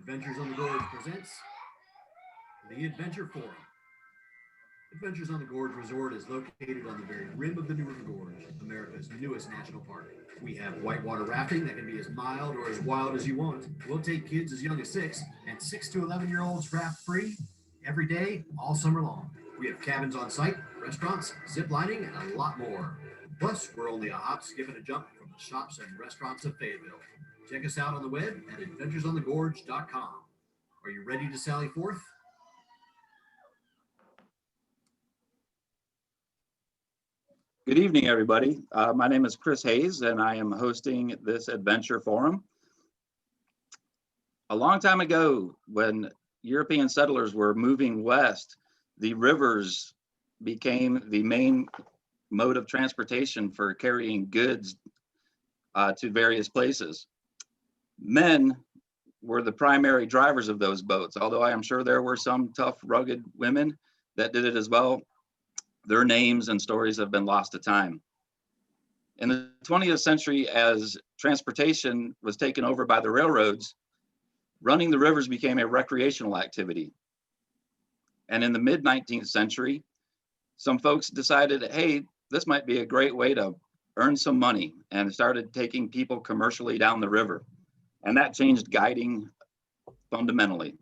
Adventures on the Gorge presents the Adventure Forum. Adventures on the Gorge Resort is located on the very rim of the New River Gorge, America's newest national park. We have whitewater rafting that can be as mild or as wild as you want. We'll take kids as young as 6 and 6 to 11-year-olds raft free every day, all summer long. We have cabins on site, restaurants, zip lining, and a lot more. Plus, we're only a hop, skip, and a jump from the shops and restaurants of Fayetteville. Check us out on the web at adventuresonthegorge.com. Are you ready to sally forth? Good evening, everybody. My name is Chris Hayes, and I am hosting this adventure forum. A long time ago, when European settlers were moving west, the rivers became the main mode of transportation for carrying goods to various places. Men were the primary drivers of those boats, although I am sure there were some tough, rugged women that did it as well. Their names and stories have been lost to time. In the 20th century, as transportation was taken over by the railroads, running the rivers became a recreational activity. And in the mid-19th century, some folks decided, hey, this might be a great way to earn some money, and started taking people commercially down the river. And that changed guiding fundamentally.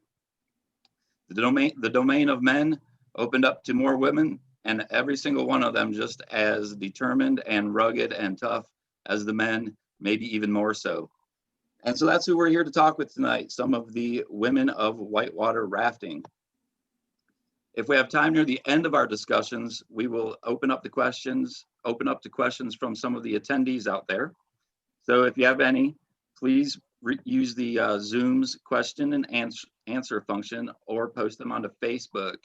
The domain of men opened up to more women, and every single one of them just as determined and rugged and tough as the men, maybe even more so. And so that's who we're here to talk with tonight, some of the women of whitewater rafting. If we have time near the end of our discussions, we will open up to questions from some of the attendees out there. So if you have any, please use the Zoom's question and answer function, or post them onto Facebook,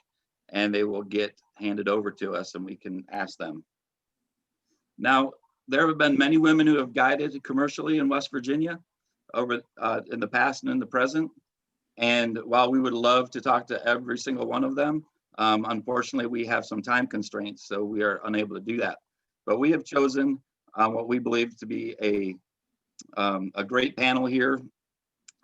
and they will get handed over to us and we can ask them. Now, there have been many women who have guided commercially in West Virginia over in the past and in the present. And while we would love to talk to every single one of them, unfortunately, we have some time constraints, so we are unable to do that. But we have chosen what we believe to be a great panel here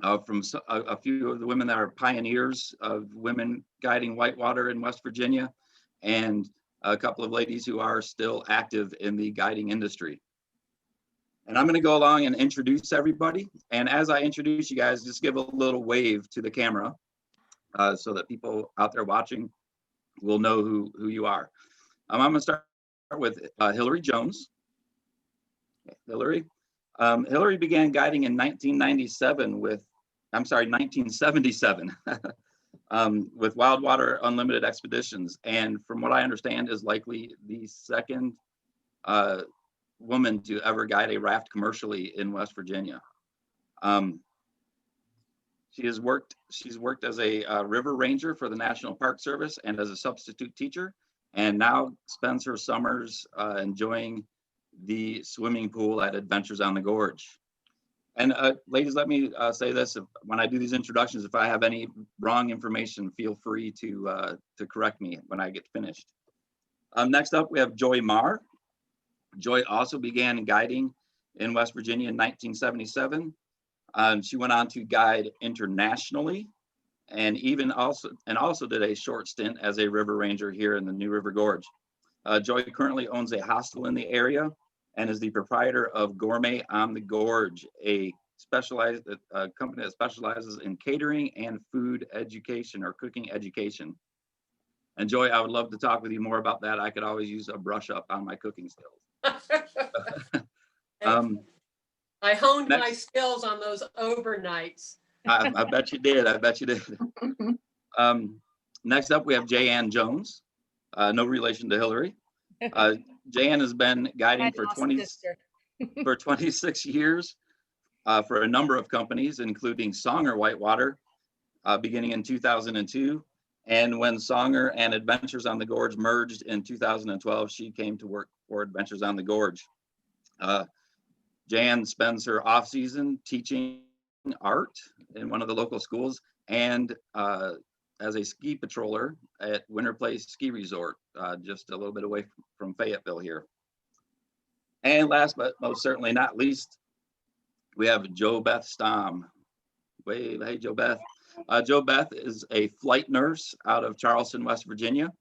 from a few of the women that are pioneers of women guiding whitewater in West Virginia, and a couple of ladies who are still active in the guiding industry. And I'm going to go along and introduce everybody. And as I introduce you guys, just give a little wave to the camera so that people out there watching will know who you are. I'm going to start with Hillary Jones. Hillary began guiding in 1977 with 1977 with Wildwater Unlimited Expeditions, and from what I understand is likely the second woman to ever guide a raft commercially in West Virginia. She's worked as a river ranger for the National Park Service and as a substitute teacher, and now spends her summers enjoying the swimming pool at Adventures on the Gorge. And ladies, let me say this: when I do these introductions, if I have any wrong information, feel free to correct me when I get finished. Next up, we have Joy Marr. Joy also began guiding in West Virginia in 1977. She went on to guide internationally, and also did a short stint as a river ranger here in the New River Gorge. Joy currently owns a hostel in the area and is the proprietor of Gourmet on the Gorge, a specialized company that specializes in catering and food education or cooking education. And Joy, I would love to talk with you more about that. I could always use a brush up on my cooking skills. I honed my skills on those overnights. I bet you did. Next up, we have Jayanne Jones. No relation to Hillary. Jayanne has been guiding for 26 years for a number of companies, including Songer Whitewater, beginning in 2002. And when Songer and Adventures on the Gorge merged in 2012, she came to work for Adventures on the Gorge. Jayanne spends her off season teaching art in one of the local schools, and as a ski patroller at Winter Place Ski Resort, just a little bit away from Fayetteville here. And last but most certainly not least, we have Jo Beth Stom. Wave, hey Jo Beth. Jo Beth is a flight nurse out of Charleston, West Virginia,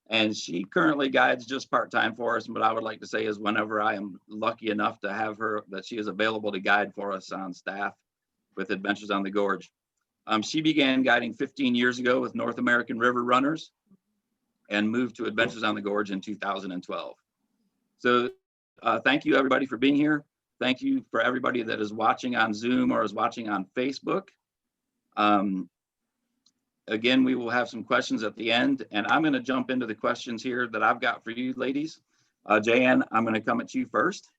and she currently guides just part-time for us. But I would like to say is whenever I am lucky enough to have her, that she is available to guide for us on staff with Adventures on the Gorge. She began guiding 15 years ago with North American River Runners and moved to Adventures on the Gorge in 2012. So thank you everybody for being here. Thank you for everybody that is watching on Zoom or is watching on Facebook. Again, we will have some questions at the end, and I'm going to jump into the questions here that I've got for you ladies. Jan, I'm going to come at you first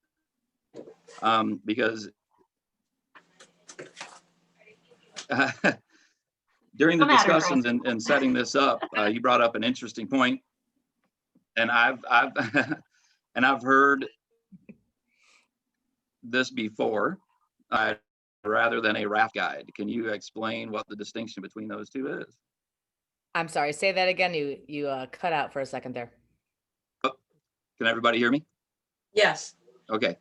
because during the discussions and setting this up, you brought up an interesting point, and I've and I've heard this before, rather than a raft guide. Can you explain what the distinction between those two is? I'm sorry, say that again. You cut out for a second there. Oh, can everybody hear me? Yes. Okay.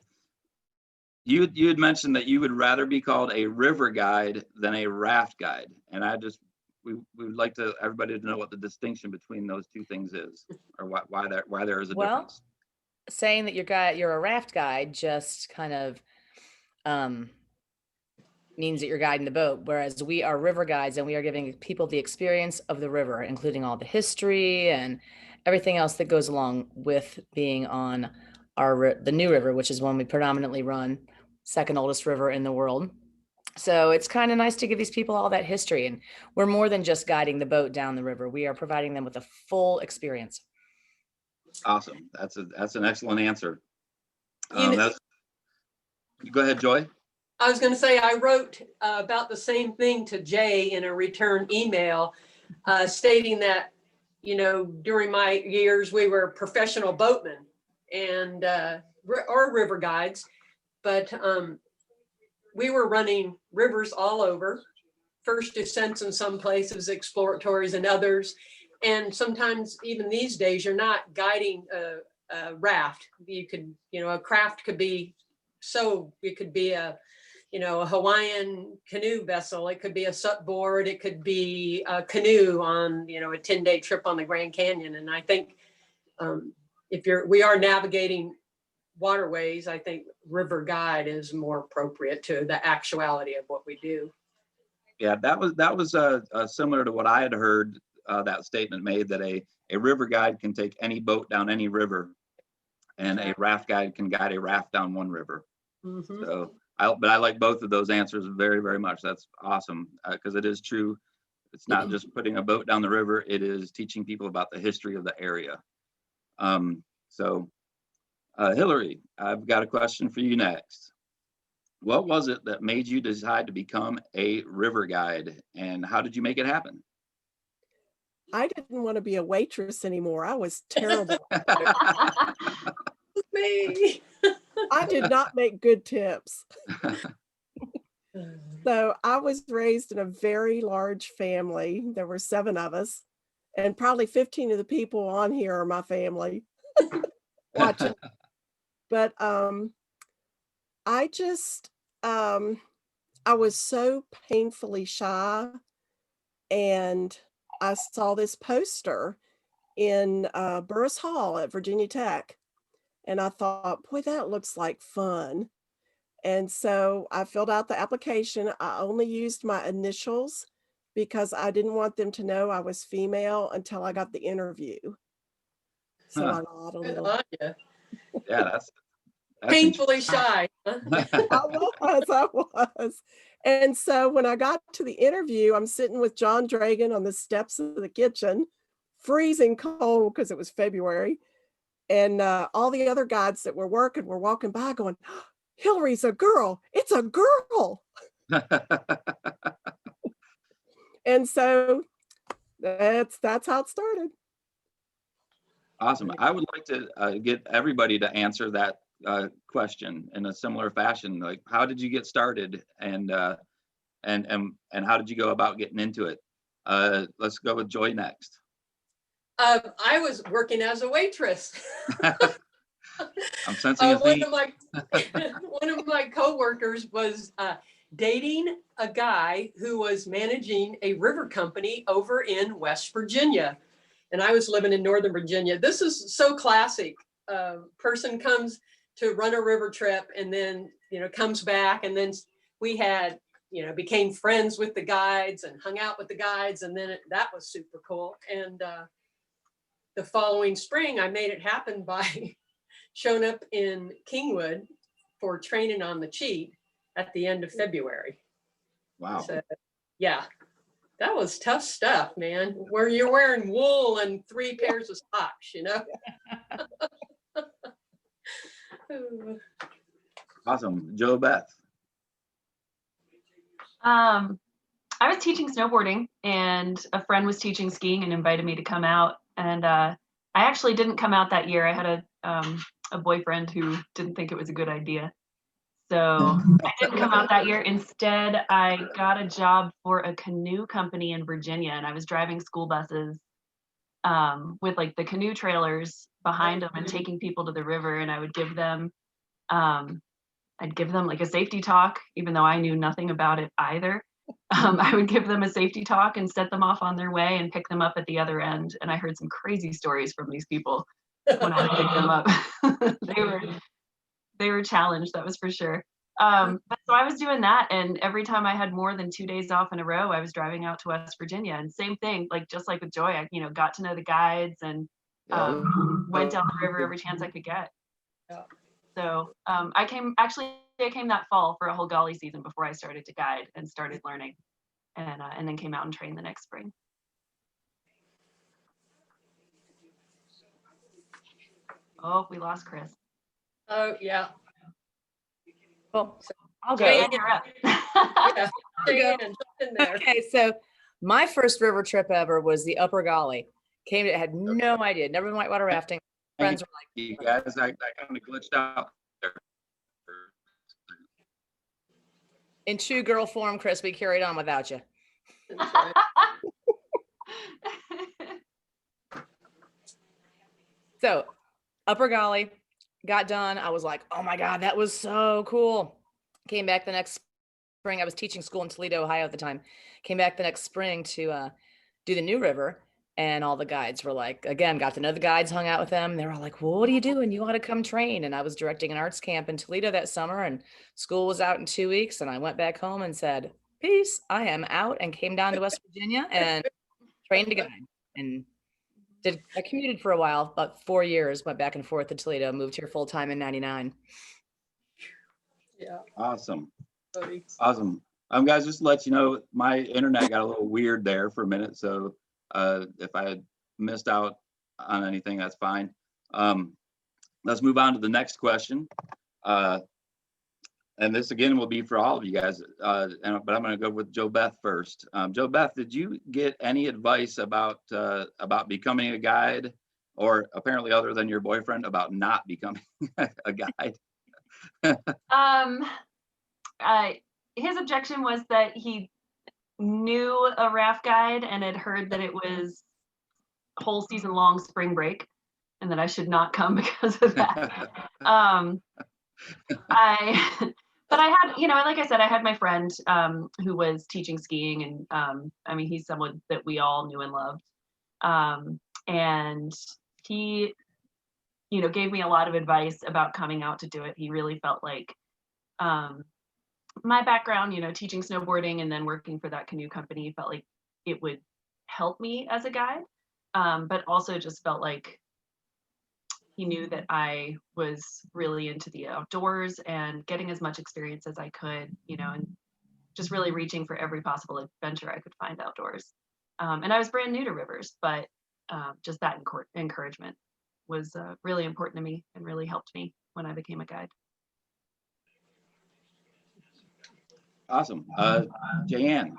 You had mentioned that you would rather be called a river guide than a raft guide, and we would like everybody to know what the distinction between those two things is, or why there is a difference. Saying that you're a raft guide just kind of means that you're guiding the boat, whereas we are river guides and we are giving people the experience of the river, including all the history and everything else that goes along with being on the New River, which is one we predominantly run, second oldest river in the world. So it's kind of nice to give these people all that history, and we're more than just guiding the boat down the river. We are providing them with a full experience. Awesome. That's an excellent answer. Go ahead, Joy. I was going to say, I wrote about the same thing to Jay in a return email stating that, during my years, we were professional boatmen and or river guides, but we were running rivers all over, first descents in some places, exploratories in others. And sometimes even these days, you're not guiding a raft. You could, a craft could be, it could be a Hawaiian canoe vessel. It could be a SUP board. It could be a canoe on, a 10-day trip on the Grand Canyon. And I think we are navigating waterways, I think river guide is more appropriate to the actuality of what we do. Yeah, that was similar to what I had heard, that statement made, that a river guide can take any boat down any river, and a raft guide can guide a raft down one river. Mm-hmm. So but I like both of those answers very, very much. That's awesome, because it is true. It's not just putting a boat down the river, it is teaching people about the history of the area. Hillary, I've got a question for you next. What was it that made you decide to become a river guide, and how did you make it happen? I didn't want to be a waitress anymore. I was terrible. Me. I did not make good tips. So I was raised in a very large family. There were 7 of us, and probably 15 of the people on here are my family watching. But I just, I was so painfully shy, and I saw this poster in Burris Hall at Virginia Tech, and I thought, boy, that looks like fun. And so I filled out the application. I only used my initials because I didn't want them to know I was female until I got the interview. So I got a little. Yeah, that's painfully shy. I was. And so when I got to the interview, I'm sitting with John Dragan on the steps of the kitchen, freezing cold because it was February. And all the other guides that were working were walking by going, Hillary's a girl. It's a girl. And so that's how it started. Awesome. I would like to get everybody to answer that question in a similar fashion. Like, how did you get started, and how did you go about getting into it? Let's go with Joy next. I was working as a waitress. I'm sensing a theme. One of my coworkers was dating a guy who was managing a river company over in West Virginia. And I was living in Northern Virginia. This is so classic. Person comes to run a river trip and then, comes back. And then we had, became friends with the guides and hung out with the guides. And then that was super cool. And the following spring, I made it happen by showing up in Kingwood for training on the cheat at the end of February. Wow. So, yeah, that was tough stuff, man. Where you're wearing wool and 3 pairs of socks, Awesome. Joe Beth. I was teaching snowboarding and a friend was teaching skiing and invited me to come out. And I actually didn't come out that year. I had a boyfriend who didn't think it was a good idea. So I didn't come out that year. Instead, I got a job for a canoe company in Virginia, and I was driving school buses with like the canoe trailers behind them and taking people to the river. And I would give them, like a safety talk, even though I knew nothing about it either. I would give them a safety talk and set them off on their way and pick them up at the other end. And I heard some crazy stories from these people when I picked them up. They were challenged, that was for sure. But so I was doing that, and every time I had more than 2 days off in a row, I was driving out to West Virginia. And same thing, like just like with Joy, I got to know the guides and went down the river every chance I could get. Yeah. So I came that fall for a whole golly season before I started to guide and started learning, and then came out and trained the next spring. Oh, we lost Chris. Oh, yeah. Well, I'll go. Jay, you're up. Yeah. Jane, jump in there. Okay, so my first river trip ever was the Upper Golly. Had no idea, never been whitewater rafting. Friends were like, You guys, I kind of glitched out there. in true girl form, Chris, we carried on without you. That's right. So Upper Golly got done. I was like, oh my God, that was so cool. Came back the next spring. I was teaching school in Toledo, Ohio at the time. Came back the next spring to do the New River. And all the guides were like, again, got to know the guides, hung out with them. They were all like, well, what are you doing? You want to come train? And I was directing an arts camp in Toledo that summer, and school was out in 2 weeks. And I went back home and said, peace, I am out, and came down to West Virginia and trained a guide. And I commuted for a while, about 4 years, went back and forth to Toledo, moved here full time in '99. Yeah. Awesome. Buddy. Awesome. Guys, just to let you know, my internet got a little weird there for a minute. So if I had missed out on anything, that's fine. Let's move on to the next question. And this again will be for all of you guys, but I'm going to go with Jo Beth first. Jo Beth, did you get any advice about becoming a guide, or apparently other than your boyfriend, about not becoming a guide? His objection was that he knew a raft guide and had heard that it was whole season long spring break, and that I should not come because of that. But I had, like I said, I had my friend who was teaching skiing, and I mean, he's someone that we all knew and loved. And he, gave me a lot of advice about coming out to do it. He really felt like my background, teaching snowboarding and then working for that canoe company, felt like it would help me as a guide, but also just felt like he knew that I was really into the outdoors and getting as much experience as I could, and just really reaching for every possible adventure I could find outdoors. And I was brand new to rivers, but just that encouragement was really important to me and really helped me when I became a guide. Awesome. Jan,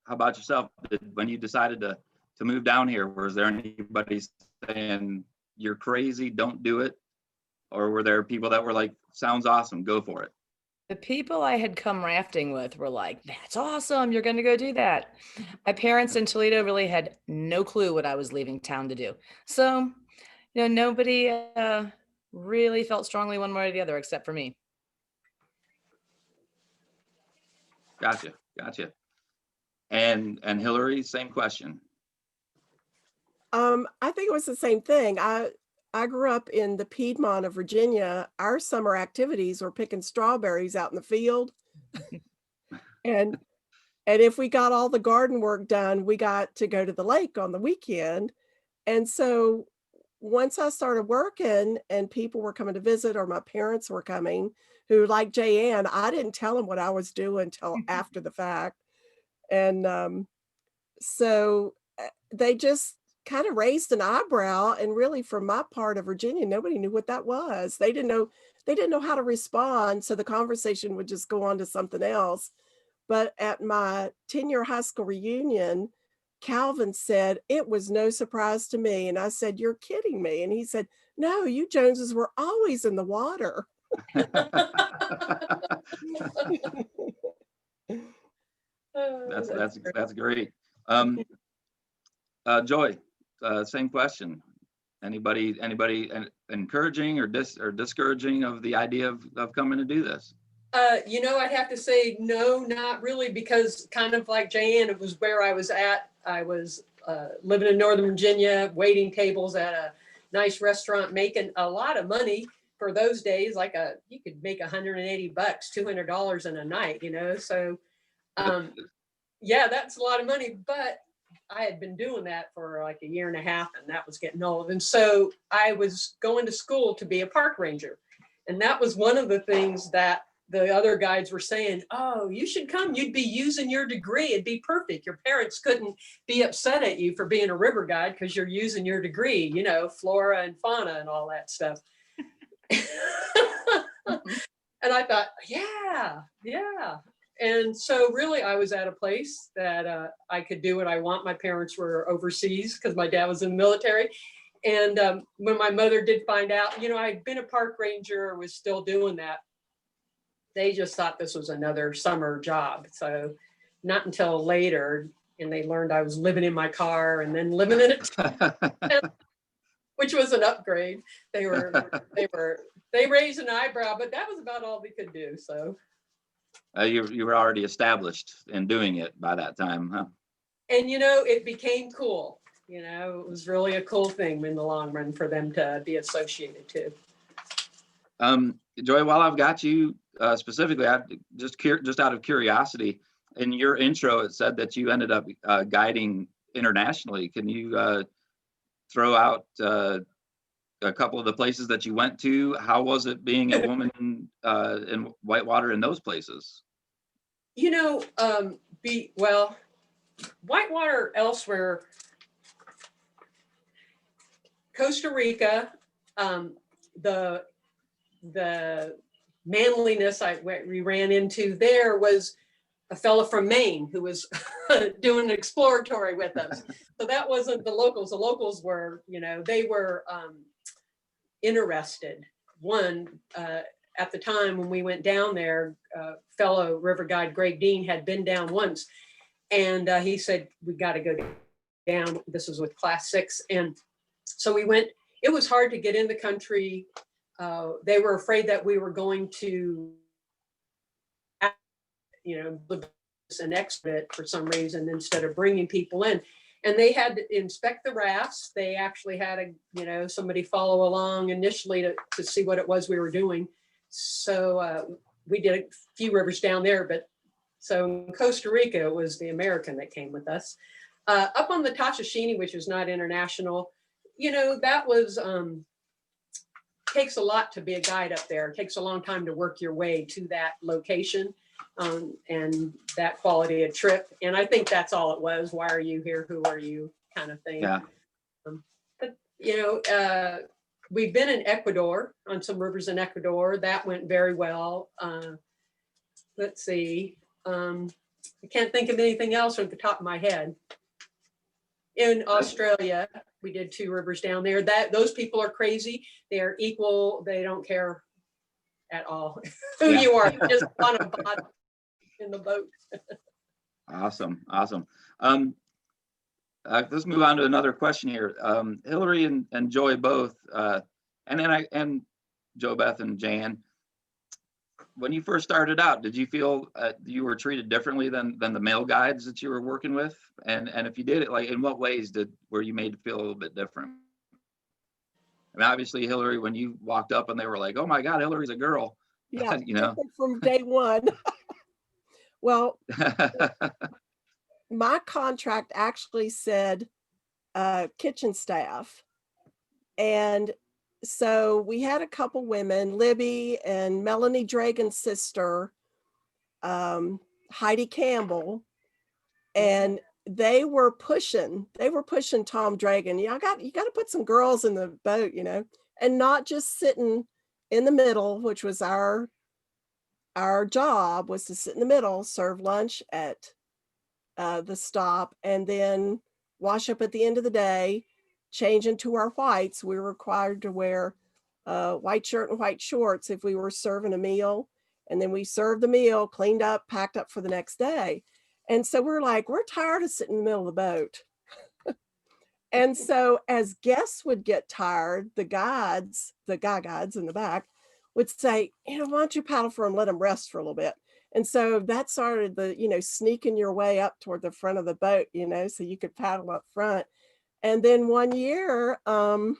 how about yourself? When you decided to move down here, was there anybody saying, you're crazy, don't do it? Or were there people that were like, sounds awesome, go for it? The people I had come rafting with were like, that's awesome, you're going to go do that. My parents in Toledo really had no clue what I was leaving town to do. So, nobody really felt strongly one way or the other except for me. Gotcha. And Hillary, same question. I think it was the same thing. I grew up in the Piedmont of Virginia. Our summer activities were picking strawberries out in the field. And if we got all the garden work done, we got to go to the lake on the weekend. And so once I started working and people were coming to visit or my parents were coming, who like Jayanne, I didn't tell them what I was doing until after the fact. And so they just kind of raised an eyebrow. And really, from my part of Virginia, nobody knew what that was. They didn't know how to respond. So the conversation would just go on to something else. But at my 10-year high school reunion, Calvin said, "It was no surprise to me." And I said, "You're kidding me." And he said, "No, you Joneses were always in the water." That's great. Joy, same question. Anybody encouraging or discouraging of the idea of coming to do this? I'd have to say no, not really, because kind of like Jayanne, it was where I was at. I was living in Northern Virginia, waiting tables at a nice restaurant, making a lot of money for those days. You could make $180, $200 in a night, So, yeah, that's a lot of money. But I had been doing that for like a year and a half, and that was getting old. And so I was going to school to be a park ranger, and that was one of the things that the other guides were saying, "Oh, you should come. You'd be using your degree. It'd be perfect. Your parents couldn't be upset at you for being a river guide because you're using your degree, flora and fauna and all that stuff." And I thought, yeah. And so really I was at a place that I could do what I want. My parents were overseas because my dad was in the military. And when my mother did find out, I'd been a park ranger, was still doing that. They just thought this was another summer job. So not until later, and they learned I was living in my car and then living in it, which was an upgrade. They raised an eyebrow, but that was about all we could do. So you were already established in doing it by that time, huh? And it became cool. It was really a cool thing in the long run for them to be associated too. Joy, while I've got you, specifically, I just out of curiosity, in your intro, it said that you ended up guiding internationally. Can you throw out a couple of the places that you went to? How was it being a woman in Whitewater in those places? Whitewater elsewhere, Costa Rica, the manliness we ran into there was a fella from Maine who was doing an exploratory with us. So that wasn't the locals. The locals were, they were interested. One, at the time when we went down there, fellow river guide Greg Dean had been down once, and he said, "We got to go down." This was with class 6. And so we went. It was hard to get in the country. They were afraid that we were going to, an exhibit for some reason instead of bringing people in. And they had to inspect the rafts. They actually had somebody follow along initially to see what it was we were doing. So we did a few rivers down there, but so in Costa Rica, it was the American that came with us. Up on the Tachashini, which is not international, that was, takes a lot to be a guide up there. It takes a long time to work your way to that location and that quality of trip. And I think that's all it was. Why are you here? Who are you? Kind of thing. Yeah. But, we've been in Ecuador, on some rivers in Ecuador. That went very well. Let's see. I can't think of anything else at the top of my head. In Australia, we did 2 rivers down there. Those people are crazy. They are equal. They don't care at all who you are. You just want a body in the boat. Awesome. Let's move on to another question here. Hillary and Joy both, and Jo Beth and Jan. when you first started out, did you feel you were treated differently than the male guides that you were working with? And if you did it, like in what ways were you made to feel a little bit different? I mean, obviously, Hillary, when you walked up and they were like, "Oh my God, Hillary's a girl," Yeah, you know. different from day one. Well, my contract actually said kitchen staff. And so we had a couple women, Libby and Melanie Dragon's sister, Heidi Campbell, and they were pushing Tom Dragon. You got to put some girls in the boat, and not just sitting in the middle, which was our job was to sit in the middle, serve lunch at the stop, and then wash up at the end of the day, change into our whites. We were required to wear a white shirt and white shorts if we were serving a meal. And then we served the meal, cleaned up, packed up for the next day. And so we're tired of sitting in the middle of the boat. And so as guests would get tired, the guides in the back would say, why don't you paddle for them, let them rest for a little bit. And so that started the, sneaking your way up toward the front of the boat, so you could paddle up front. And then one year, I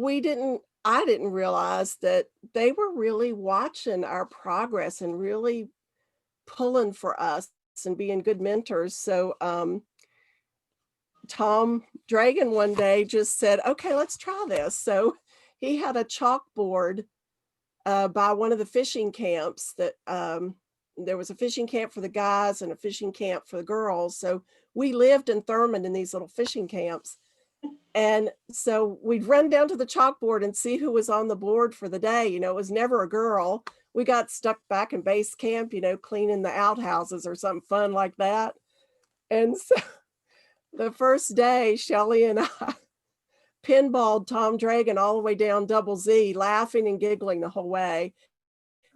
didn't realize that they were really watching our progress and really pulling for us and being good mentors. So Tom Dragon one day just said, okay, let's try this. So he had a chalkboard by one of the fishing camps that there was a fishing camp for the guys and a fishing camp for the girls. So we lived in Thurmond in these little fishing camps. And so we'd run down to the chalkboard and see who was on the board for the day. It was never a girl. We got stuck back in base camp, cleaning the outhouses or something fun like that. And so the first day, Shelley and I pinballed Tom Dragon all the way down Double Z, laughing and giggling the whole way.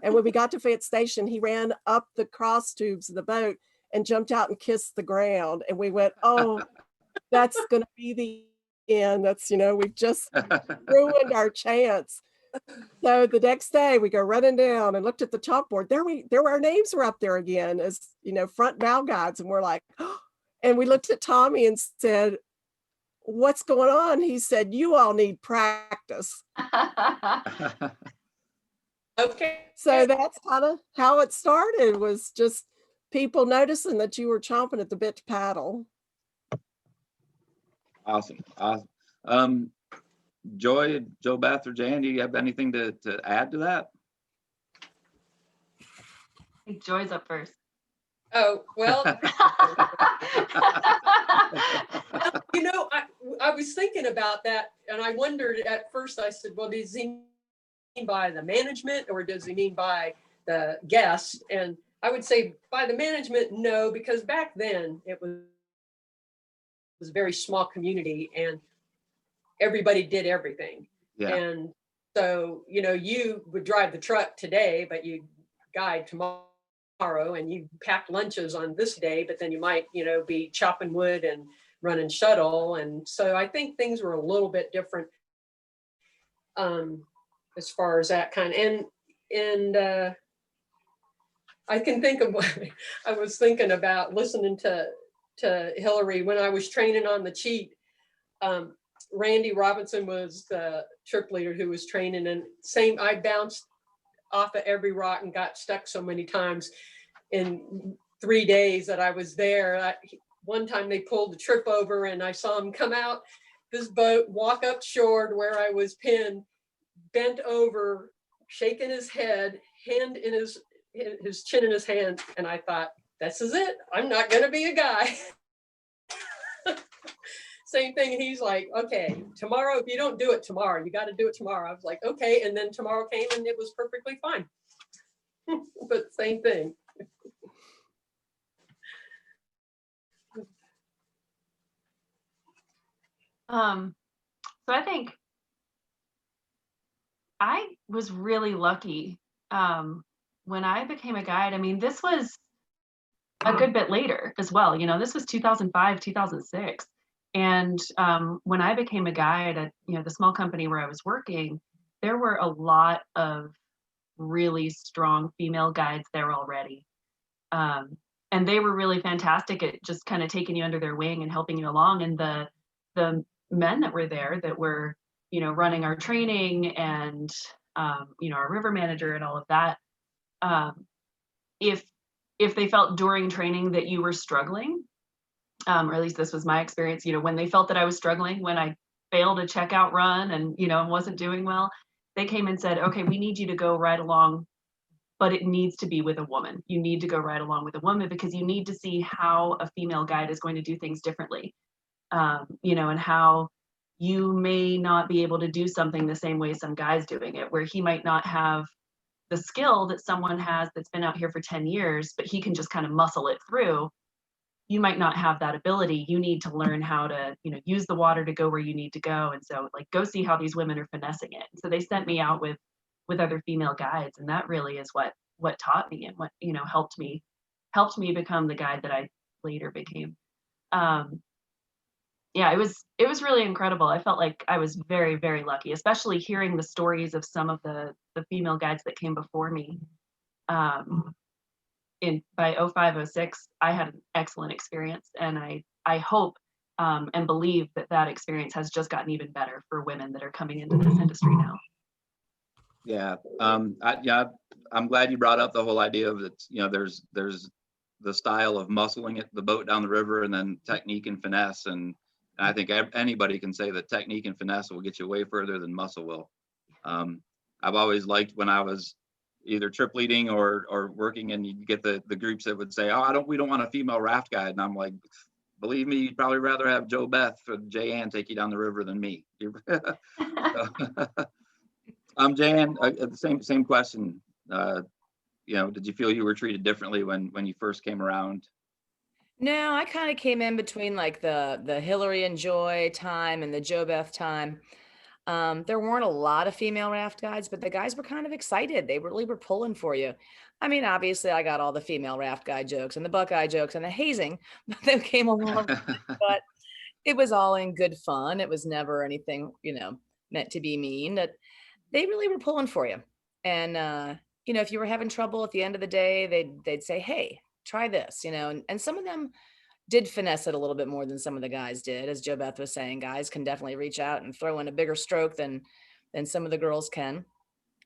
And when we got to Fayette Station, he ran up the cross tubes of the boat and jumped out and kissed the ground. And we went, oh, that's going to be the end. That's, we've just ruined our chance. So the next day we go running down and looked at the chalkboard. Our names were up there again as, front bow guides. And we're like, oh. And we looked at Tommy and said, what's going on? He said, you all need practice. Okay. So that's kind of how it started, was just people noticing that you were chomping at the bit to paddle. Awesome. Joy, Joe Beth, or Jan, do you have anything to add to that? I think Joy's up first. Oh, well, I was thinking about that, and I wondered at first, I said, well, does he mean by the management or does he mean by the guests? And I would say by the management, no, because back then it was a very small community and everybody did everything. Yeah. And so, you would drive the truck today, but you guide tomorrow, and you pack lunches on this day, but then you might, be chopping wood and running shuttle. And so I think things were a little bit different as far as that kind. And I can think of what I was thinking about listening to Hillary when I was training on the cheat. Randy Robinson was the trip leader who was training, and I bounced off of every rock and got stuck so many times in 3 days that I was there. One time they pulled the trip over and I saw him come out this boat, walk up shore to where I was pinned, bent over, shaking his head, hand in his chin in his hand. And I thought, this is it. I'm not going to be a guy. Same thing. He's like, okay, tomorrow, if you don't do it tomorrow, you got to do it tomorrow. I was like, okay. And then tomorrow came and it was perfectly fine. But same thing. So I think I was really lucky when I became a guide. I mean, this was a good bit later as well. This was 2005, 2006. And when I became a guide at, the small company where I was working, there were a lot of really strong female guides there already. And they were really fantastic at just kind of taking you under their wing and helping you along. And the men that were there that were, you know, running our training and, you know, our river manager and all of that, if they felt during training that you were struggling, or at least this was my experience, you know, when they felt that I was struggling, when I failed a checkout run and, you know, wasn't doing well, they came and said, okay, we need you to go right along, but it needs to be with a woman. You need to go right along with a woman because you need to see how a female guide is going to do things differently, you know, and how you may not be able to do something the same way some guy's doing it, where he might not have the skill that someone has that's been out here for 10 years, but he can just kind of muscle it through. You might not have that ability. You need to learn how to, you know, use the water to go where you need to go. And so like, go see how these women are finessing it. So they sent me out with other female guides. And that really is what taught me and what, you know, helped me become the guide that I later became. Yeah, it was really incredible. I felt like I was very, very lucky, especially hearing the stories of some of the female guides that came before me. By 0506, I had an excellent experience, and I hope and believe that experience has just gotten even better for women that are coming into this industry now. Yeah, I'm glad you brought up the whole idea of it. You know, there's the style of muscling the boat down the river, and then technique and finesse. And I think anybody can say that technique and finesse will get you way further than muscle will. I've always liked when I was either trip leading or working, and you get the groups that would say, "Oh, we don't want a female raft guide," and I'm like, believe me, you'd probably rather have Joe Beth or Jay Ann take you down the river than me. Jay Ann, the same question. You know, did you feel you were treated differently when you first came around? No, I kind of came in between like the Hillary and Joy time and the Joe Beth time. There weren't a lot of female raft guides, but the guys were kind of excited. They really were pulling for you. I mean, obviously I got all the female raft guide jokes and the Buckeye jokes and the hazing that came along, but it was all in good fun. It was never anything, you know, meant to be mean. That they really were pulling for you. And you know, if you were having trouble at the end of the day, they'd say, "Hey, try this," you know, and some of them did finesse it a little bit more than some of the guys did. As Joe Beth was saying, guys can definitely reach out and throw in a bigger stroke than some of the girls can.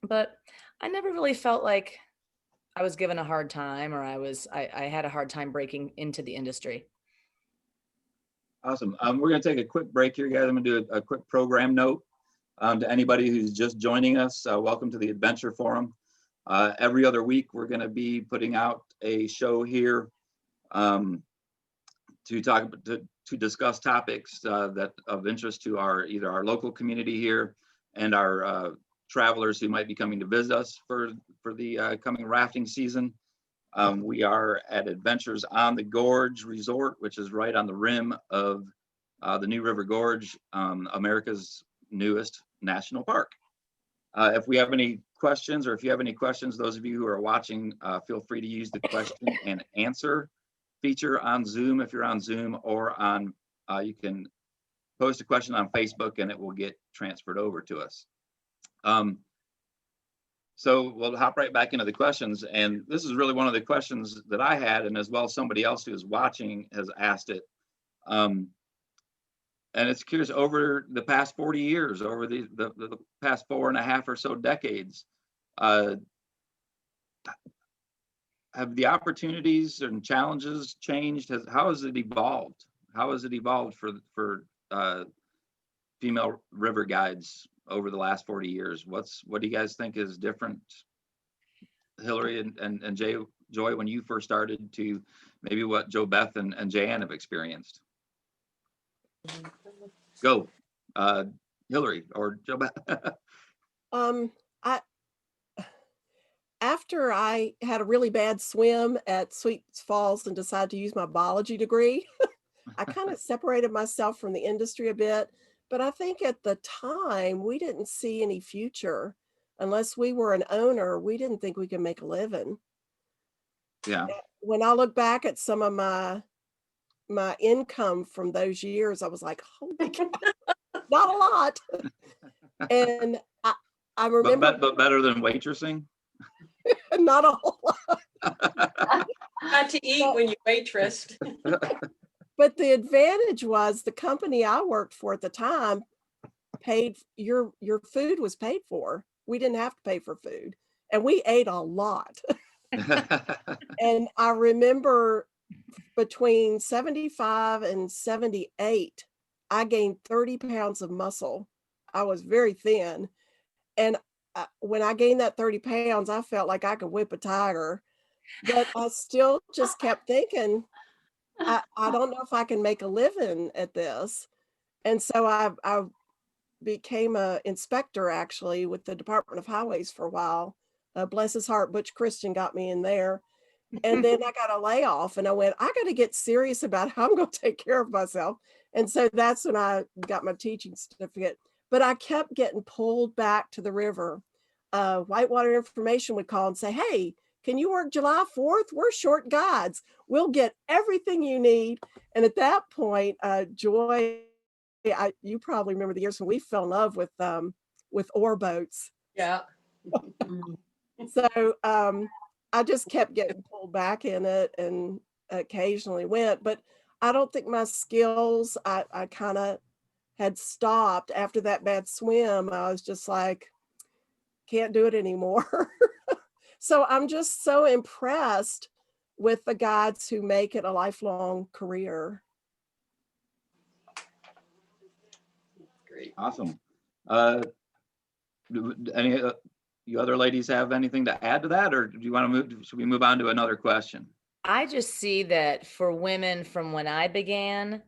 But I never really felt like I was given a hard time, or I had a hard time breaking into the industry. Awesome. We're going to take a quick break here, guys. I'm going to do a quick program note to anybody who's just joining us. Welcome to the Adventure Forum. Every other week, we're going to be putting out a show here to discuss topics that of interest to either our local community here and our travelers who might be coming to visit us for the coming rafting season. We are at Adventures on the Gorge Resort, which is right on the rim of the New River Gorge, America's newest national park. If we have any questions, or if you have any questions, those of you who are watching, feel free to use the question and answer feature on Zoom if you're on Zoom, or on you can post a question on Facebook and it will get transferred over to us. So we'll hop right back into the questions, and this is really one of the questions that I had, and as well as somebody else who is watching has asked it. And it's curious, over the past 40 years, over the past 4.5 or so decades, have the opportunities and challenges changed? How has it evolved? How has it evolved for female river guides over the last 40 years? What do you guys think is different, Hillary and Joy, when you first started, to maybe what Joe Beth and Jay Ann have experienced? Go, Hillary or Joe Beth. After I had a really bad swim at Sweet Falls and decided to use my biology degree, I kind of separated myself from the industry a bit. But I think at the time, we didn't see any future. Unless we were an owner, we didn't think we could make a living. Yeah. When I look back at some of my income from those years, I was like, holy cow, not a lot. And I remember, but better than waitressing. Not a whole lot. Got to eat when you waitressed. But the advantage was the company I worked for at the time paid your food was paid for. We didn't have to pay for food, and we ate a lot. And I remember between 75 and 78, I gained 30 pounds of muscle. I was very thin. And when I gained that 30 pounds, I felt like I could whip a tiger. But I still just kept thinking, I don't know if I can make a living at this. And so I became a inspector actually with the Department of Highways for a while. Bless his heart, Butch Christian got me in there. And then I got a layoff and I went, I got to get serious about how I'm going to take care of myself. And so that's when I got my teaching certificate. But I kept getting pulled back to the river. Whitewater Information would call and say, hey, can you work July 4th? We're short guides. We'll get everything you need. And at that point, Joy, you probably remember the years when we fell in love with oar boats. Yeah. So I just kept getting pulled back in it and occasionally went, but I don't think my skills, I kind of had stopped after that bad swim. I was just like, can't do it anymore. So I'm just so impressed with the guides who make it a lifelong career. Great. Awesome. Do any you other ladies have anything to add to that, or do you want to move? Should we move on to another question? I just see that for women from when I began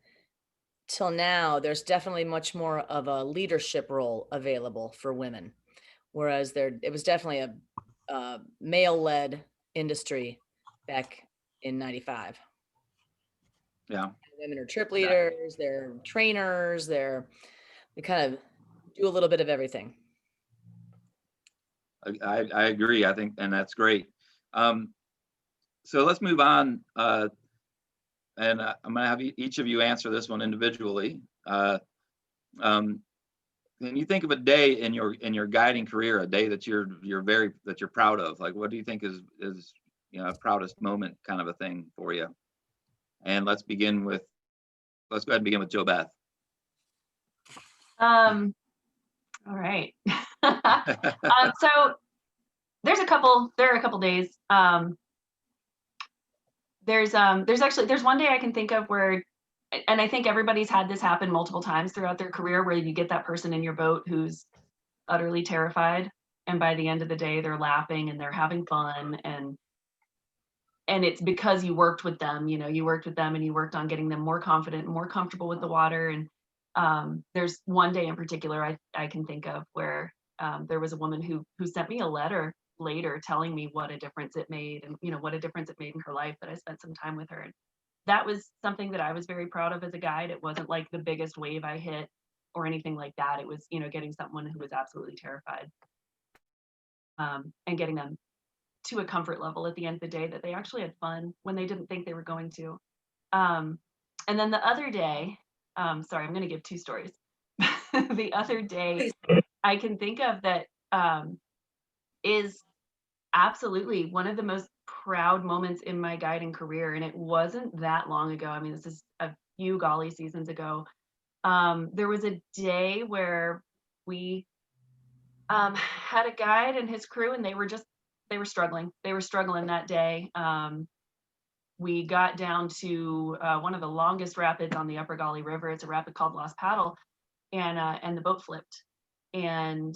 till now, there's definitely much more of a leadership role available for women. Whereas it was definitely a male-led industry back in 95. Yeah. Women are trip leaders, they're trainers, they kind of do a little bit of everything. I agree. I think, and that's great. So let's move on. And I'm going to have each of you answer this one individually. Can you think of a day in your guiding career, a day that you're proud of? Like, what do you think is a proudest moment kind of a thing for you? And let's go ahead and begin with Jo Beth. All right. So there are a couple days. There's one day I can think of where, and I think everybody's had this happen multiple times throughout their career, where you get that person in your boat who's utterly terrified, and by the end of the day they're laughing and they're having fun, and it's because you worked with them. You worked with them and you worked on getting them more confident and more comfortable with the water. And there's one day in particular I can think of where there was a woman who sent me a letter later telling me what a difference it made, and what a difference it made in her life that I spent some time with her. And that was something that I was very proud of as a guide. It wasn't like the biggest wave I hit or anything like that. It was, getting someone who was absolutely terrified, and getting them to a comfort level at the end of the day that they actually had fun when they didn't think they were going to. And then the other day, sorry, I'm going to give two stories. The other day I can think of that is absolutely one of the most proud moments in my guiding career. And it wasn't that long ago. I mean, this is a few golly seasons ago. There was a day where we had a guide and his crew, and they were struggling. They were struggling that day. We got down to one of the longest rapids on the Upper Gauley River. It's a rapid called Lost Paddle, and the boat flipped. And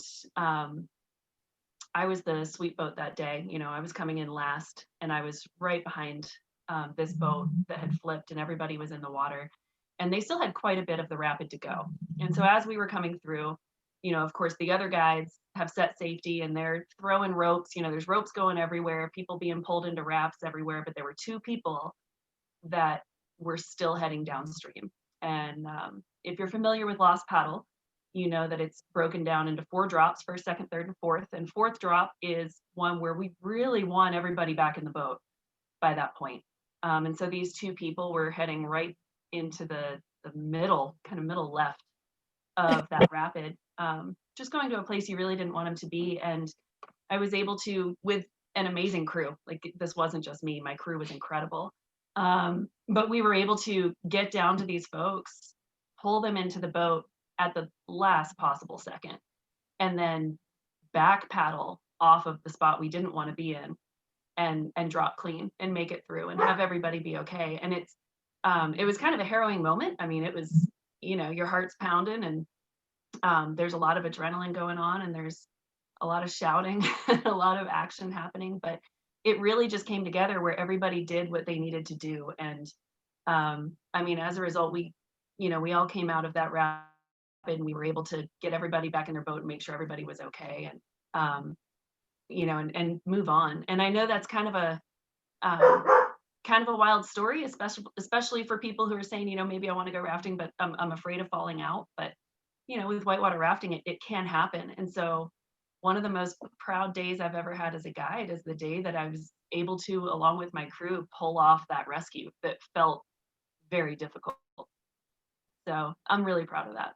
I was the sweet boat that day. I was coming in last, and I was right behind this boat that had flipped, and everybody was in the water. And they still had quite a bit of the rapid to go. And so as we were coming through, of course, the other guides have set safety and they're throwing ropes. There's ropes going everywhere, people being pulled into rafts everywhere. But there were two people that were still heading downstream. And if you're familiar with Lost Paddle, you know that it's broken down into 4 drops: first, second, third, and fourth. And fourth drop is one where we really want everybody back in the boat by that point. And so these two people were heading right into the middle left of that rapid, just going to a place you really didn't want them to be. And I was able to, with an amazing crew. Like this wasn't just me, my crew was incredible. But we were able to get down to these folks, pull them into the boat at the last possible second, and then back paddle off of the spot we didn't want to be in, and drop clean and make it through and have everybody be okay. And it was kind of a harrowing moment. I mean, it was, you know, your heart's pounding, and there's a lot of adrenaline going on, and there's a lot of shouting and a lot of action happening, but it really just came together where everybody did what they needed to do. And I mean, as a result, we all came out of that rapid and we were able to get everybody back in their boat and make sure everybody was okay, and and move on. And I know that's kind of a wild story, especially for people who are saying, you know, maybe I want to go rafting, but I'm afraid of falling out. But you know, with whitewater rafting, it can happen. And so one of the most proud days I've ever had as a guide is the day that I was able to, along with my crew, pull off that rescue that felt very difficult. So I'm really proud of that.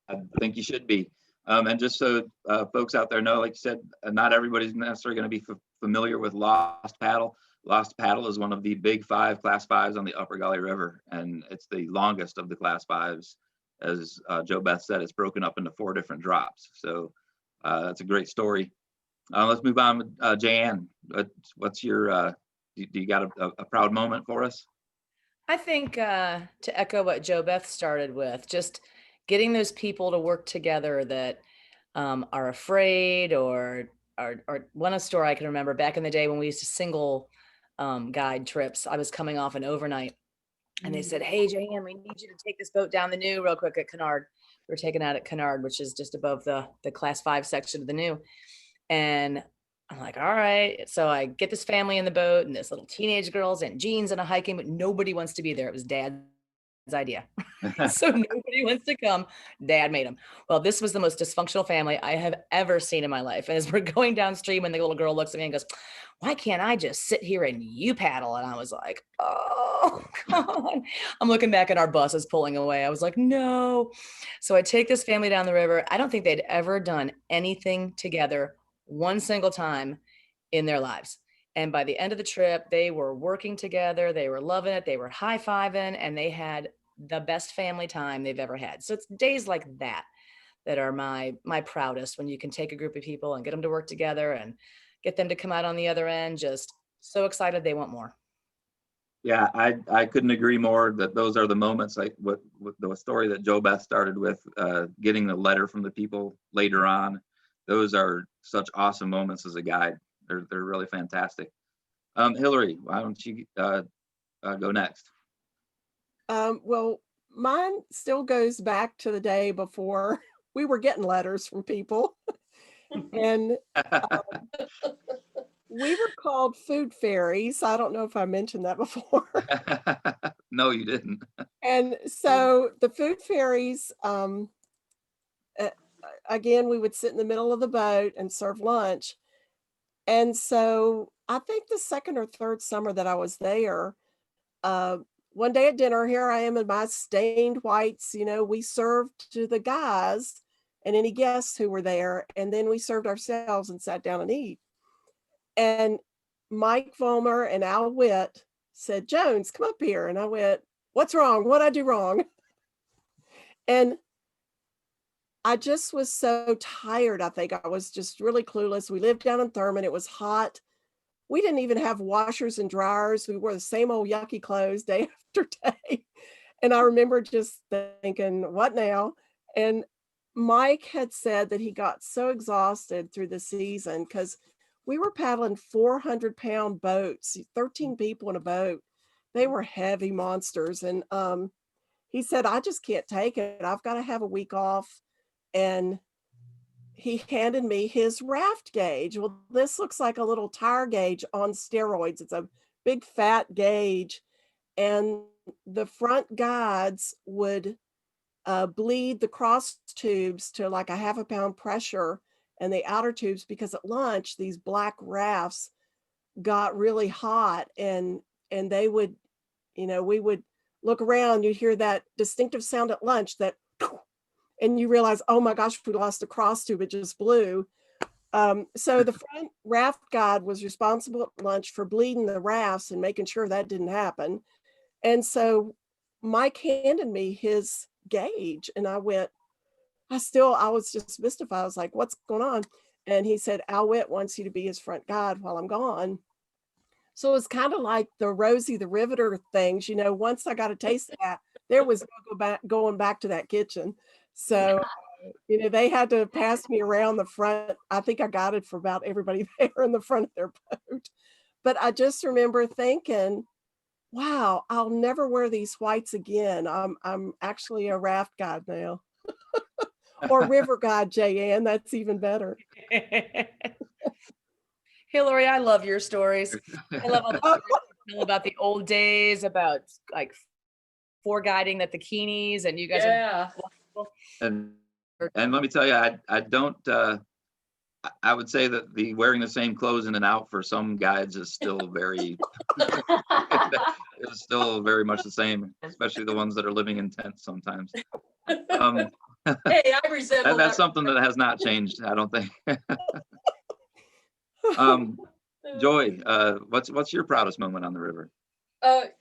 I think you should be. And just so folks out there know, like you said, not everybody's necessarily going to be familiar with Lost Paddle. Lost Paddle is one of the big 5 class 5s on the Upper Gauley River, and it's the longest of the class 5s. As Jo Beth said, it's broken up into 4 different drops. So that's a great story. Let's move on with Jan. What's your, do you got a proud moment for us? I think to echo what Jo Beth started with, just getting those people to work together that are afraid or one story I can remember back in the day when we used to single guide trips. I was coming off an overnight and they said, "Hey, Jan, we need you to take this boat down the New real quick at Kennard." We were taken out at Kennard, which is just above the class 5 section of the New. And I'm like, all right. So I get this family in the boat and this little teenage girls and jeans and a hiking, but nobody wants to be there. It was Dad's idea. So nobody wants to come. Dad made them. Well, this was the most dysfunctional family I have ever seen in my life. And as we're going downstream, and the little girl looks at me and goes, "Why can't I just sit here and you paddle?" And I was like, oh, God. I'm looking back at our buses pulling away. I was like, no. So I take this family down the river. I don't think they'd ever done anything together one single time in their lives. And by the end of the trip, they were working together. They were loving it. They were high-fiving, and they had the best family time they've ever had. So it's days like that that are my proudest, when you can take a group of people and get them to work together and get them to come out on the other end just so excited they want more. Yeah, I couldn't agree more that those are the moments, like with the story that Jo Beth started with, getting the letter from the people later on. Those are such awesome moments as a guide. They're really fantastic. Hillary, why don't you go next? Well, mine still goes back to the day before we were getting letters from people. And we were called food fairies. I don't know if I mentioned that before. No, you didn't. And so the food fairies, again, we would sit in the middle of the boat and serve lunch. And so I think the second or third summer that I was there, one day at dinner, here I am in my stained whites, you know, we served to the guys and any guests who were there, and then we served ourselves and sat down and eat. And Mike Vollmer and Al Witt said, "Jones, come up here." And I went, "What's wrong? What'd I do wrong?" And I just was so tired. I think I was just really clueless. We lived down in Thurman. It was hot. We didn't even have washers and dryers. We wore the same old yucky clothes day after day. And I remember just thinking, what now? And Mike had said that he got so exhausted through the season because we were paddling 400-pound boats, 13 people in a boat. They were heavy monsters. And he said, "I just can't take it. I've got to have a week off." And he handed me his raft gauge. Well, this looks like a little tire gauge on steroids. It's a big fat gauge. And the front guides would bleed the cross tubes to like a half a pound pressure, and the outer tubes, because at lunch, these black rafts got really hot, and they would, you know, we would look around, you'd hear that distinctive sound at lunch, that, and you realize, oh my gosh, we lost a cross tube, it just blew. So the front raft guide was responsible at lunch for bleeding the rafts and making sure that didn't happen. And so Mike handed me his gauge and I went, I was just mystified. I was like, what's going on? And he said, Al Witt wants you to be his front guide while I'm gone. So it was kind of like the Rosie the Riveter things, once I got a taste of that, there was going back to that kitchen. So, they had to pass me around the front. I think I got it for about everybody there in the front of their boat. But I just remember thinking, wow, I'll never wear these whites again. I'm actually a raft guide now. Or river guide, Jan. That's even better. Hillary, I love your stories. I love all the stories you tell about the old days, about like foreguiding at the Keenies, and you guys Yeah. And let me tell you, I don't. I would say that the wearing the same clothes in and out for some guides is still very, is still very much the same, especially the ones that are living in tents sometimes. Hey, I resemble That's something that has not changed, I don't think. Joy, what's your proudest moment on the river? It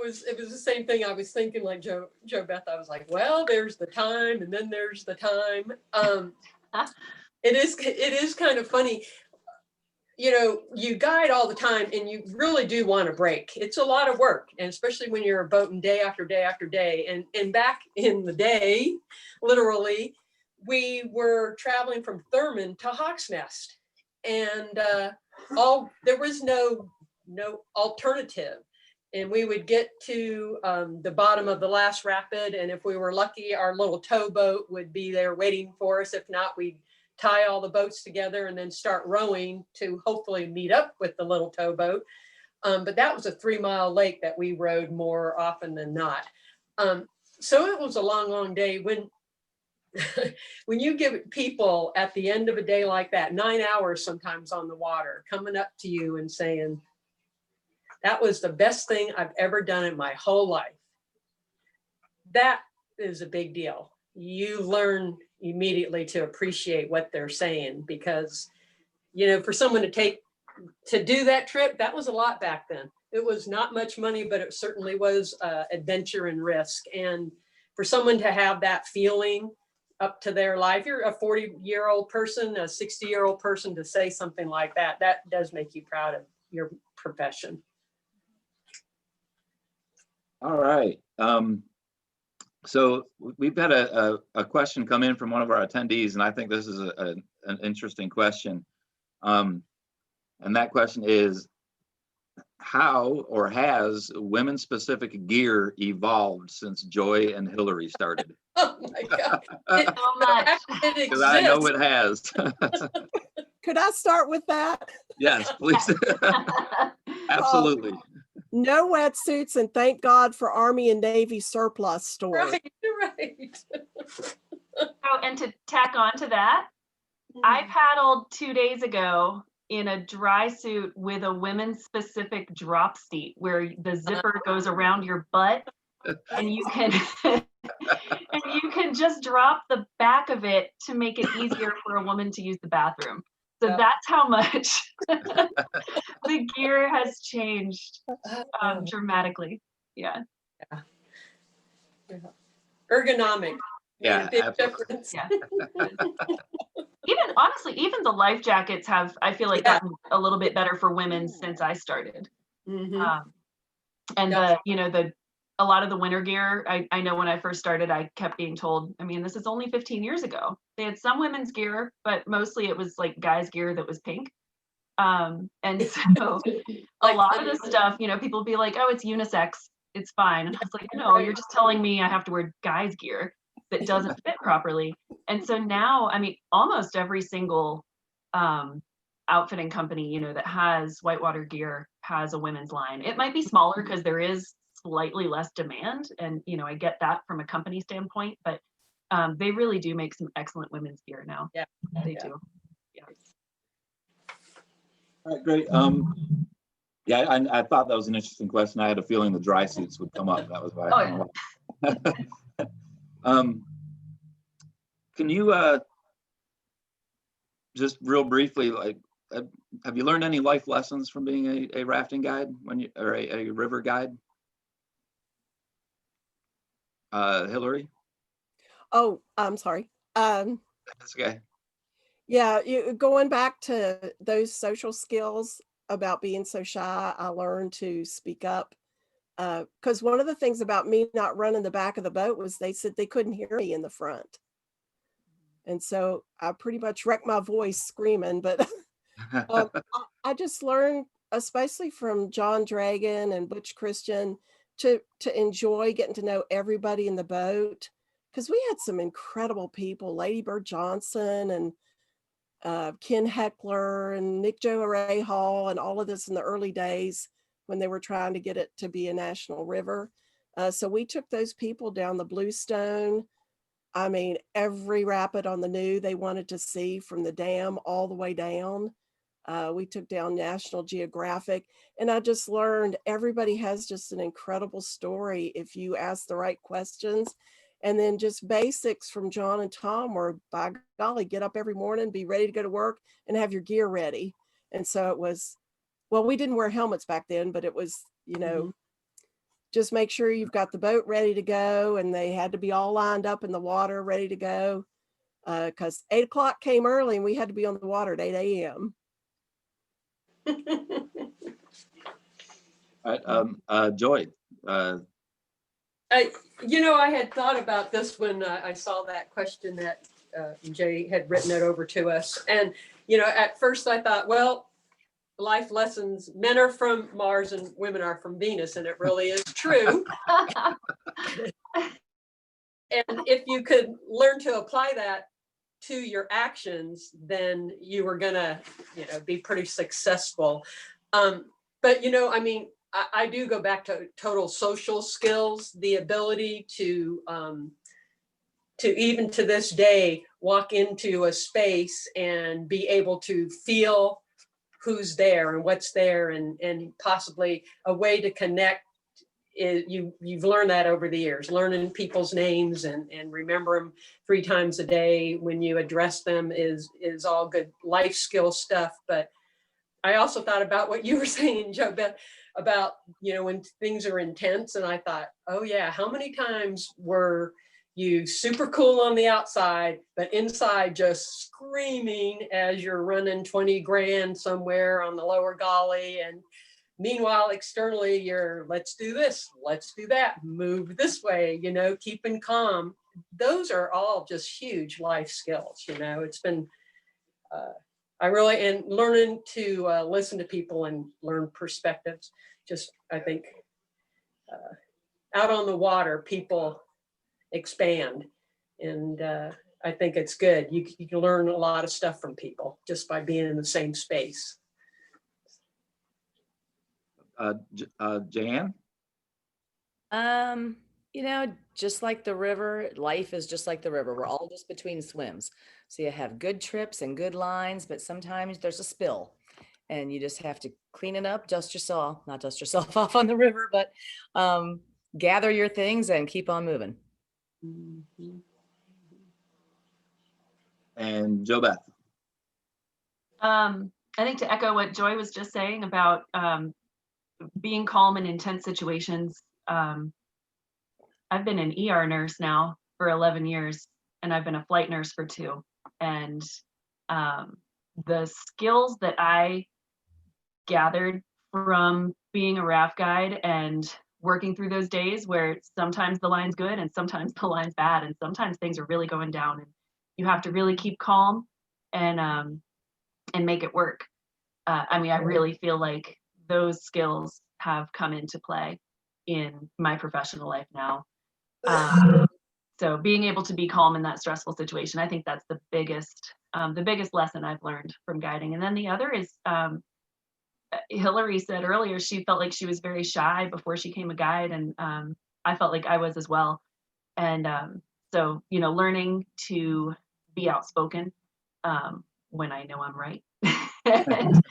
was the same thing. I was thinking like Joe Beth, I was like, well, there's the time and then there's the time. It is kind of funny. You guide all the time and you really do want a break. It's a lot of work, and especially when you're boating day after day after day. And back in the day, literally, we were traveling from Thurman to Hawks Nest, and there was no alternative. And we would get to the bottom of the last rapid, and if we were lucky, our little towboat would be there waiting for us. If not, we'd tie all the boats together and then start rowing to hopefully meet up with the little towboat. But that was a 3-mile lake that we rode more often than not. So it was a long, long day. When you give people at the end of a day like that, 9 hours sometimes on the water, coming up to you and saying, that was the best thing I've ever done in my whole life. That is a big deal. You learn immediately to appreciate what they're saying, because, for someone to do that trip, that was a lot back then. It was not much money, but it certainly was adventure and risk. And for someone to have that feeling up to their life, you're a 40-year-old person, a 60-year-old person, to say something like that, that does make you proud of your profession. All right. So we've had a question come in from one of our attendees, and I think this is an interesting question. And that question is, how or has women-specific gear evolved since Joy and Hillary started? Oh my God. So much. Because I know it has. Could I start with that? Yes, please. Absolutely. No wetsuits, and thank God for Army and Navy surplus stores. Right. Oh, and to tack on to that, I paddled 2 days ago in a dry suit with a women's specific drop seat where the zipper goes around your butt, and you can just drop the back of it to make it easier for a woman to use the bathroom. So that's how much the gear has changed dramatically. Yeah. Ergonomic. Yeah, Big absolutely. difference. Yeah. Even the life jackets have, I feel like, gotten a little bit better for women since I started. Mhm. And a lot of the winter gear, I know when I first started, I kept being told, this is only 15 years ago. They had some women's gear, but mostly it was like guys' gear that was pink. And so a lot of this stuff, people be like, oh, it's unisex, it's fine. And I was like, no, you're just telling me I have to wear guys' gear that doesn't fit properly. And so now, almost every single outfitting company, that has Whitewater gear has a women's line. It might be smaller because there is slightly less demand, and I get that from a company standpoint, but they really do make some excellent women's gear now. Yeah, they do. Yeah. All right, great. Yeah, I thought that was an interesting question. I had a feeling the dry suits would come up. That was why. Can you just real briefly, like, have you learned any life lessons from being a rafting guide or a river guide? Hillary? Oh, I'm sorry. That's okay. Yeah, going back to those social skills about being so shy, I learned to speak up. Because one of the things about me not running the back of the boat was they said they couldn't hear me in the front. And so I pretty much wrecked my voice screaming, but I just learned, especially from John Dragon and Butch Christian, to enjoy getting to know everybody in the boat. Because we had some incredible people, Lady Bird Johnson and Ken Heckler and Nick Joe Array Hall and all of this in the early days when they were trying to get it to be a national river. So we took those people down the Bluestone. I mean, every rapid on the New they wanted to see from the dam all the way down. We took down National Geographic, and I just learned everybody has just an incredible story if you ask the right questions. And then just basics from John and Tom were, by golly, get up every morning, be ready to go to work, and have your gear ready. And so it was, well, we didn't wear helmets back then, but it was, just make sure you've got the boat ready to go, and they had to be all lined up in the water, ready to go, because 8 o'clock came early, and we had to be on the water at 8 a.m. All right, Joy. I had thought about this when I saw that question that Jay had written it over to us. And, at first I thought, well, life lessons, men are from Mars and women are from Venus. And it really is true. And if you could learn to apply that to your actions, then you were going to, be pretty successful. But, I do go back to total social skills, the ability to even to this day, walk into a space and be able to feel who's there and what's there, and possibly a way to connect. You've learned that over the years, learning people's names and remember them 3 times a day when you address them is all good life skill stuff. But I also thought about what you were saying, Joe, about, when things are intense. And I thought, oh yeah, how many times were you super cool on the outside, but inside just screaming as you're running 20 grand somewhere on the lower golly. And meanwhile, externally, you're, let's do this, let's do that, move this way, keeping calm. Those are all just huge life skills. It's been, and learning to listen to people and learn perspectives. Just, I think, out on the water, people expand. And I think it's good. You can learn a lot of stuff from people just by being in the same space. Jan? Just like the river, life is just like the river. We're all just between swims. So you have good trips and good lines, but sometimes there's a spill and you just have to clean it up, not dust yourself off on the river, but gather your things and keep on moving. And Jo Beth? I think to echo what Joy was just saying about being calm in intense situations, I've been an ER nurse now for 11 years, and I've been a flight nurse for 2. And the skills that I gathered from being a raft guide and working through those days where sometimes the line's good and sometimes the line's bad, and sometimes things are really going down, and you have to really keep calm and make it work. I really feel like those skills have come into play in my professional life now. So being able to be calm in that stressful situation, I think that's the biggest lesson I've learned from guiding. And then the other is, Hillary said earlier, she felt like she was very shy before she became a guide. And I felt like I was as well. And so, learning to be outspoken when I know I'm right. And,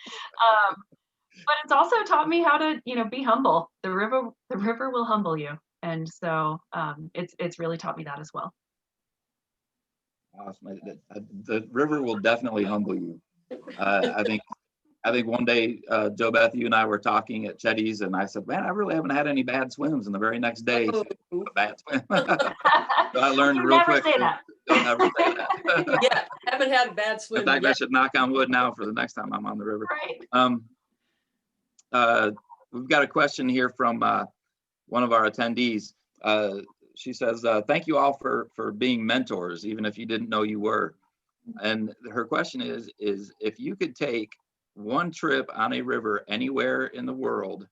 but it's also taught me how to, be humble. The river will humble you. And so it's really taught me that as well. Awesome. The river will definitely humble you. I think one day, Joe Beth, you and I were talking at Chetty's, and I said, "Man, I really haven't had any bad swims." And the very next day, he said, Oh, a bad swim. So I learned You real never quick. say that. Don't ever say that. yeah, haven't had a bad In swim fact, I yet. should knock on wood now for the next time I'm on the river. Right. We've got a question here from one of our attendees. She says, "Thank you all for being mentors, even if you didn't know you were." And her question is if you could take one trip on a river anywhere in the world,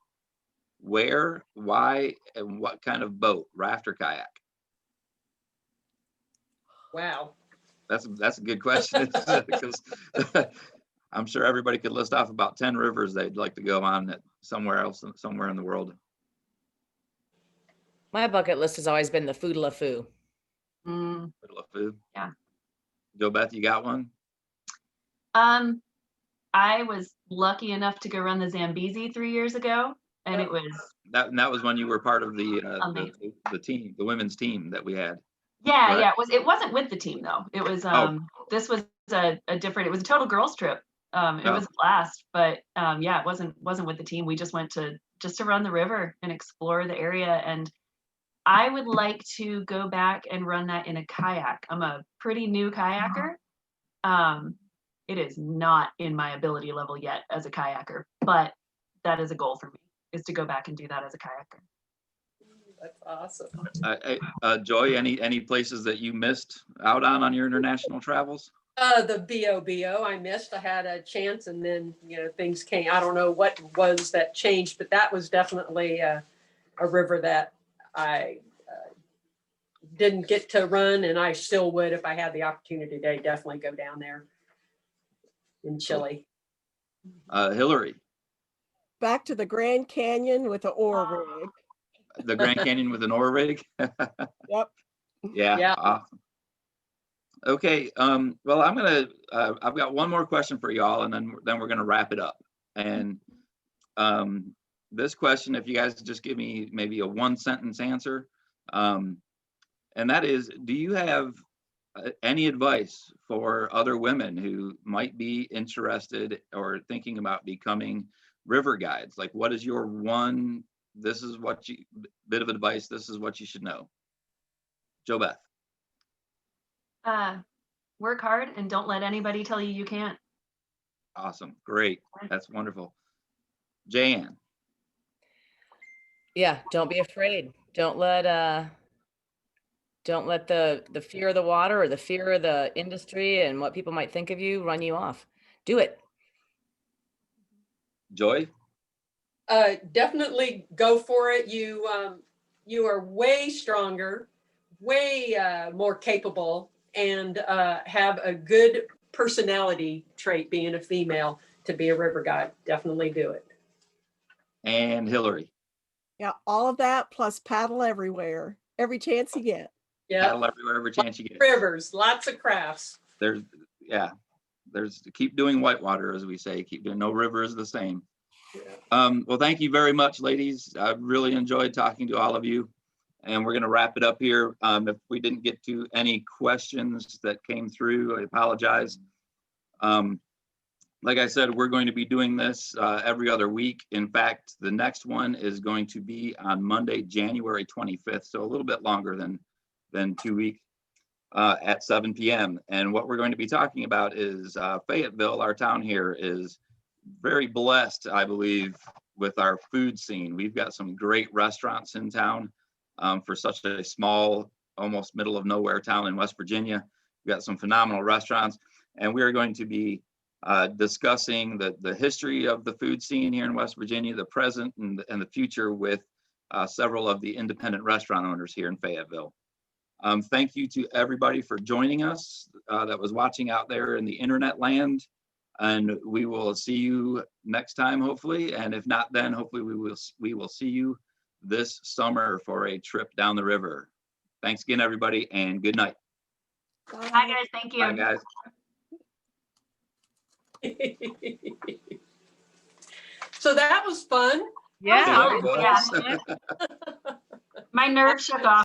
where, why, and what kind of boat, raft or kayak? Wow. That's a good question, because I'm sure everybody could list off about 10 rivers they'd like to go on somewhere else, somewhere in the world. My bucket list has always been the food la foo. Mm, Middle of food. Yeah. Joe Beth, you got one? I was lucky enough to go run the Zambezi 3 years ago, and it was That was when you were part of the amazing. the team, the women's team that we had. Yeah, Right. yeah. It wasn't with the team though. It was this was a different. It was a total girls trip. It was a blast, but yeah, it wasn't with the team. We just went to run the river and explore the area. And I would like to go back and run that in a kayak. I'm a pretty new kayaker. It is not in my ability level yet as a kayaker, but that is a goal for me, is to go back and do that as a kayaker. That's awesome. Joy, any places that you missed out on your international travels? The BOBO I missed. I had a chance, and then things came. I don't know what was that changed, but that was definitely a river that I didn't get to run, and I still would if I had the opportunity today. Definitely go down there in Chile. Hillary, Back to the Grand Canyon with the oar rig. the Grand Canyon with an oar rig. Yep. Yeah. Awesome. Okay. Well, I've got one more question for y'all, and then we're gonna wrap it up. And this question, if you guys just give me maybe a 1-sentence answer, and that is, do you have any advice for other women who might be interested or thinking about becoming river guides? Like, what is your one, this is what you, bit of advice, this is what you should know? Jo Beth. Work hard and don't let anybody tell you you can't. Awesome. Great. That's wonderful. Jan. Yeah, don't be afraid. Don't let the fear of the water or the fear of the industry and what people might think of you run you off. Do it. Joy. Definitely go for it. You are way stronger, way more capable, and have a good personality trait, being a female, to be a river guide. Definitely do it. And Hillary. Yeah, all of that plus paddle everywhere, every chance you get. Yeah. Paddle everywhere, every chance you get. Rivers, lots of crafts. There's keep doing Whitewater, as we say. Keep doing. No river is the same. Yeah. Well, thank you very much, ladies. I really enjoyed talking to all of you, and we're going to wrap it up here. If we didn't get to any questions that came through, I apologize. Like I said, we're going to be doing this every other week. In fact, the next one is going to be on Monday, January 25th, so a little bit longer than 2 weeks, at 7 p.m. And what we're going to be talking about is Fayetteville, our town here, is very blessed, I believe, with our food scene. We've got some great restaurants in town for such a small, almost middle of nowhere town in West Virginia. We've got some phenomenal restaurants, and we are going to be discussing the history of the food scene here in West Virginia, the present and the future, with several of the independent restaurant owners here in Fayetteville. Thank you to everybody for joining us that was watching out there in the internet land. And we will see you next time, hopefully. And if not, then hopefully we will see you this summer for a trip down the river. Thanks again, everybody, and good night. Bye, guys. Thank you. Bye, guys. So that was fun. Yeah. Yeah, My nerves shook off.